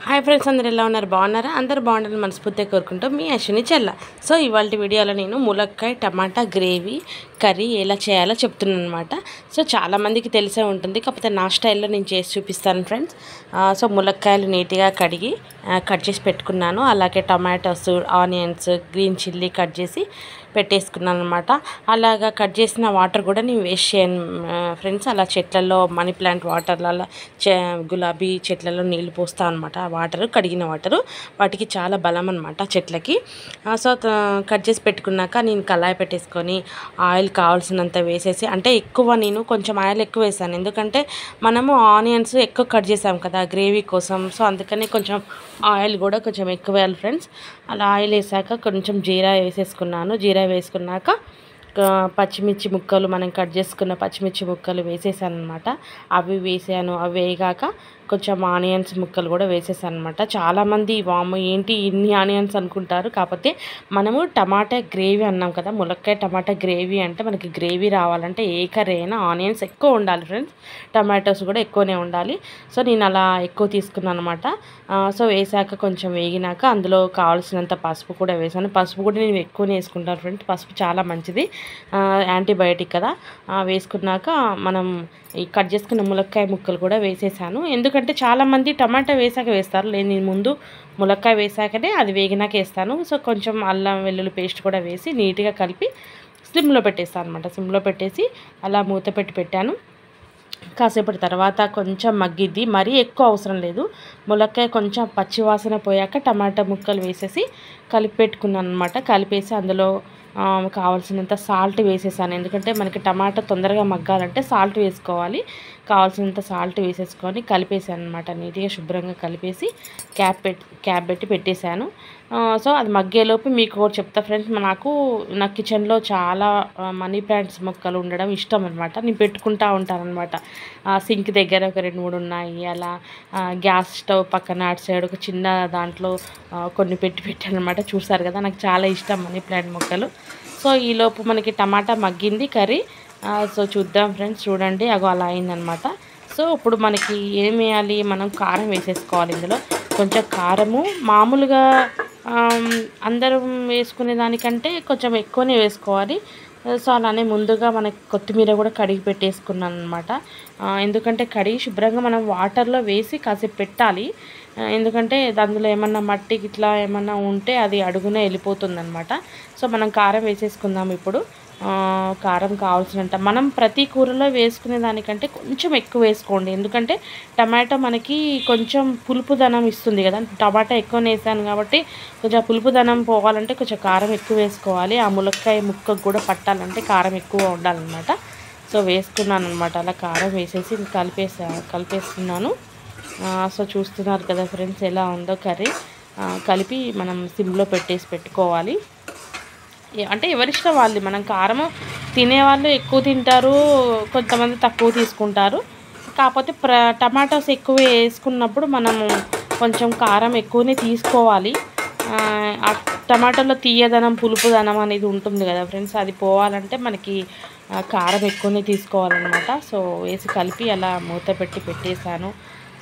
Hi friends, అందరు ఎలా ఉన్నారు? బాగున్నారా? అందరు బాగుండాలని మనస్ఫూర్తిగా కోరుకుంటాం. మీ అశ్విని చెల్ల. సో ఇవాళ వీడియోలో నేను ములక్కాయ టమాటా గ్రేవీ కర్రీ ఎలా చేయాలో చెప్తున్నాను అనమాట. సో చాలామందికి తెలిసే ఉంటుంది, కాకపోతే నా స్టైల్లో నేను చేసి చూపిస్తాను ఫ్రెండ్స్. సో ములక్కాయలు నీట్గా కడిగి కట్ చేసి పెట్టుకున్నాను. అలాగే tomatoes, onions, green chilli cut చేసి పెట్టేసుకున్నాను అనమాట. అలాగా కట్ చేసిన వాటర్ కూడా నేను వేస్ట్ చేయను ఫ్రెండ్స్. అలా చెట్లలో మనీ ప్లాంట్ వాటర్లలో గులాబీ చెట్లలో నీళ్ళు పోస్తాను అనమాట. వాటరు కడిగిన వాటరు వాటికి చాలా బలం అనమాట చెట్లకి. సో కట్ చేసి పెట్టుకున్నాక నేను కళాయి పెట్టేసుకొని ఆయిల్ కావాల్సినంత వేసేసి, అంటే ఎక్కువ నేను కొంచెం ఆయిల్ ఎక్కువ వేసాను, ఎందుకంటే మనము ఆనియన్స్ ఎక్కువ కట్ చేసాం కదా గ్రేవీ కోసం. సో అందుకని కొంచెం ఆయిల్ కూడా కొంచెం ఎక్కువ వేయాలి ఫ్రెండ్స్. అలా ఆయిల్ వేసాక కొంచెం జీరా వేసేసుకున్నాను. జీరా వేసుకున్నాక పచ్చిమిర్చి ముక్కలు, మనం కట్ చేసుకున్న పచ్చిమిర్చి ముక్కలు వేసేసాను అనమాట. అవి వేసాను. అవి వేయగాక కొంచెం ఆనియన్స్ ముక్కలు కూడా వేసేసాను అనమాట. చాలామంది వాము ఏంటి ఇన్ని ఆనియన్స్ అనుకుంటారు, కాకపోతే మనము టమాటా గ్రేవీ అన్నాం కదా, ములక్కాయ టమాటా గ్రేవీ అంటే మనకి గ్రేవీ రావాలంటే ఏ కర్రీ అయినా ఆనియన్స్ ఎక్కువ ఉండాలి ఫ్రెండ్స్, టమాటోస్ కూడా ఎక్కువనే ఉండాలి. సో నేను అలా ఎక్కువ తీసుకున్నాను అనమాట. సో వేసాక కొంచెం వేగినాక అందులో కావాల్సినంత పసుపు కూడా వేసాను. పసుపు కూడా నేను ఎక్కువనే వేసుకుంటాను ఫ్రెండ్స్, పసుపు చాలా మంచిది, యాంటీబయాటిక్ కదా. వేసుకున్నాక మనం ఈ కట్ చేసుకున్న ములక్కాయ ముక్కలు కూడా వేసేసాను. ఎందుకంటే చాలామంది టమాటా వేసాక వేస్తారు, నేను ముందు ములక్కాయ వేసాకనే అది వేగినాక వేస్తాను. సో కొంచెం అల్లం వెల్లుల్లి పేస్ట్ కూడా వేసి నీట్గా కలిపి స్లిమ్లో పెట్టేస్తాను అనమాట. స్లిమ్లో పెట్టేసి అలా మూత పెట్టాను. కాసేపటి తర్వాత కొంచెం మగ్గిద్ది, మరీ ఎక్కువ అవసరం లేదు. ములక్కాయ కొంచెం పచ్చివాసన పోయాక టమాటా ముక్కలు వేసేసి కలిపి పెట్టుకున్నాను అనమాట. కలిపేసి అందులో కావాల్సినంత సాల్ట్ వేసేసాను, ఎందుకంటే మనకి టమాటా తొందరగా మగ్గాలంటే సాల్ట్ వేసుకోవాలి. కావాల్సినంత సాల్ట్ వేసేసుకొని కలిపేసాను అనమాట. నీట్గా శుభ్రంగా కలిపేసి క్యాప్ పెట్టి పెట్టేశాను. సో అది మగ్గేలోపు మీకు ఒకటి చెప్తా ఫ్రెండ్స్, నా కిచెన్లో చాలా మనీ ప్లాంట్స్ మొక్కలు ఉండడం ఇష్టం అనమాట. నేను పెట్టుకుంటూ ఉంటాను అనమాట. సింక్ దగ్గర ఒక 2-3 ఉన్నాయి. అలా గ్యాస్ స్టవ్ పక్కన అటు సైడ్ ఒక చిన్న దాంట్లో కొన్ని పెట్టాను అనమాట. చూసారు కదా, నాకు చాలా ఇష్టం మనీ ప్లాంట్ మొక్కలు. సో ఈలోపు మనకి టమాటా మగ్గింది కర్రీ. సో చూద్దాం ఫ్రెండ్స్, చూడండి అగో అలా అయిందనమాట. సో ఇప్పుడు మనకి ఏం వేయాలి, మనం కారం వేసేసుకోవాలి. ఇందులో కొంచెం కారము మామూలుగా అందరం వేసుకునే దానికంటే కొంచెం ఎక్కువనే వేసుకోవాలి. సో అలానే ముందుగా మనకి కొత్తిమీర కూడా కడిగి పెట్టేసుకున్నాను అనమాట. ఎందుకంటే కడిగి శుభ్రంగా మనం వాటర్లో వేసి కాసేపు పెట్టాలి, ఎందుకంటే అందులో ఏమన్నా మట్టి ఇట్లా ఏమన్నా ఉంటే అది అడుగునే వెళ్ళిపోతుంది అనమాట. సో మనం కారం వేసేసుకుందాం ఇప్పుడు. కారం కావాల్సినంత మనం ప్రతి కూరలో వేసుకునే దానికంటే కొంచెం ఎక్కువ వేసుకోండి, ఎందుకంటే టమాటా మనకి కొంచెం పులుపుదనం ఇస్తుంది కదా. టమాటా ఎక్కువ వేసాను కాబట్టి కొంచెం పులుపుదనం పోవాలంటే కొంచెం కారం ఎక్కువ వేసుకోవాలి. ఆ ములక్కాయ ముక్కకు కూడా పట్టాలంటే కారం ఎక్కువ ఉండాలన్నమాట. సో వేసుకున్నాను అనమాట. అలా కారం వేసేసి కలిపేస్తున్నాను. సో చూస్తున్నారు కదా ఫ్రెండ్స్ ఎలా ఉందో కర్రీ. కలిపి మనం సిమ్లో పెట్టుకోవాలి. అంటే ఎవరిష్టం వాళ్ళది. మనం కారము తినేవాళ్ళు ఎక్కువ తింటారు, కొంతమంది తక్కువ తీసుకుంటారు. కాకపోతే టమాటోస్ ఎక్కువ వేసుకున్నప్పుడు మనము కొంచెం కారం ఎక్కువనే తీసుకోవాలి. ఆ టమాటాలో తీయదనం, పులుపుదనం అనేది ఉంటుంది కదా ఫ్రెండ్స్, అది పోవాలంటే మనకి కారం ఎక్కువనే తీసుకోవాలన్నమాట. సో వేసి కలిపి అలా మూత పెట్టేసాను.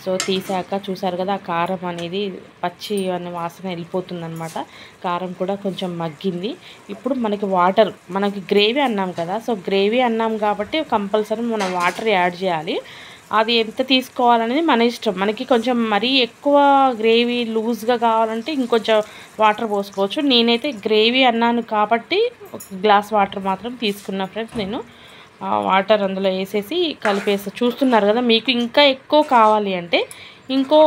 సో తీసాక చూసారు కదా, ఆ కారం అనేది పచ్చి అనే వాసన వెళ్ళిపోతుందన్నమాట. కారం కూడా కొంచెం మగ్గింది. ఇప్పుడు మనకి గ్రేవీ అన్నాం కదా, సో గ్రేవీ అన్నాం కాబట్టి కంపల్సరీ మనం వాటర్ యాడ్ చేయాలి. అది ఎంత తీసుకోవాలనేది మన ఇష్టం. మనకి కొంచెం మరీ ఎక్కువ గ్రేవీ లూజ్గా కావాలంటే ఇంకొంచెం వాటర్ పోసుకోవచ్చు. నేనైతే గ్రేవీ అన్నాను కాబట్టి ఒక గ్లాస్ వాటర్ మాత్రం తీసుకున్నా ఫ్రెండ్స్. నేను వాటర్ అందులో వేసేసి చూస్తున్నారు కదా. మీకు ఇంకా ఎక్కువ కావాలి అంటే ఇంకో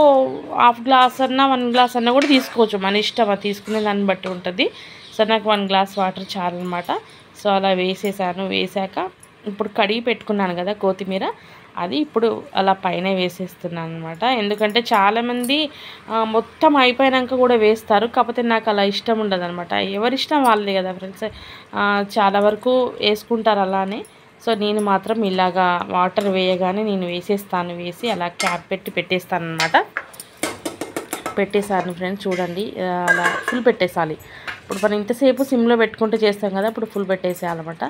½ గ్లాస్ అన్నా 1 గ్లాస్ అన్నా కూడా తీసుకోవచ్చు, మన ఇష్టం, అది తీసుకునే దాన్ని బట్టి ఉంటుంది. సో నాకు 1 గ్లాస్ వాటర్ చాలన్నమాట. సో అలా వేసేసాను. వేసాక ఇప్పుడు కడిగి పెట్టుకున్నాను కదా కొత్తిమీర, అది ఇప్పుడు అలా పైన వేసేస్తున్నాను అనమాట. ఎందుకంటే చాలామంది మొత్తం అయిపోయాక కూడా వేస్తారు, కాకపోతే నాకు అలా ఇష్టం ఉండదు అనమాట. ఎవరిష్టం వాళ్ళది కదా ఫ్రెండ్స్. చాలా వరకు వేసుకుంటారు అలానే. సో నేను మాత్రం ఇలాగా వాటర్ వేయగానే నేను వేసేస్తాను. వేసి అలా క్యాప్ పెట్టేస్తాను అనమాట. పెట్టేసాను ఫ్రెండ్స్, చూడండి అలా ఫుల్ పెట్టేసాలి. ఇప్పుడు మనం ఇంతసేపు సిమ్లో పెట్టుకుంటూ చేస్తాం కదా, ఇప్పుడు ఫుల్ పెట్టేసేయాలన్నమాట.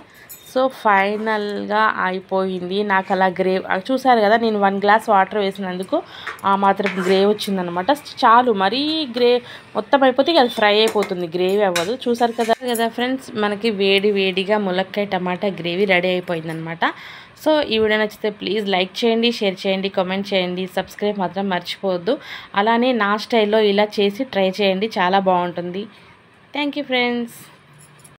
సో ఫైనల్గా అయిపోయింది. నాకు అలా గ్రేవ్ చూసారు కదా, నేను 1 గ్లాస్ వాటర్ వేసినందుకు ఆ మాత్రం గ్రేవ్ వచ్చిందనమాట. చాలు, మరీ మొత్తం అయిపోతే అది ఫ్రై అయిపోతుంది, గ్రేవీ అవ్వదు. చూసారు కదా ఫ్రెండ్స్, మనకి వేడిగా ములక్కాయ టమాటా గ్రేవీ రెడీ అయిపోయిందనమాట. సో ఈ వీడియో నచ్చితే ప్లీజ్ లైక్ చేయండి, షేర్ చేయండి, కామెంట్ చేయండి, సబ్స్క్రైబ్ మాత్రం మర్చిపోవద్దు. అలానే నా స్టైల్లో ఇలా చేసి ట్రై చేయండి, చాలా బాగుంటుంది. Thank you friends.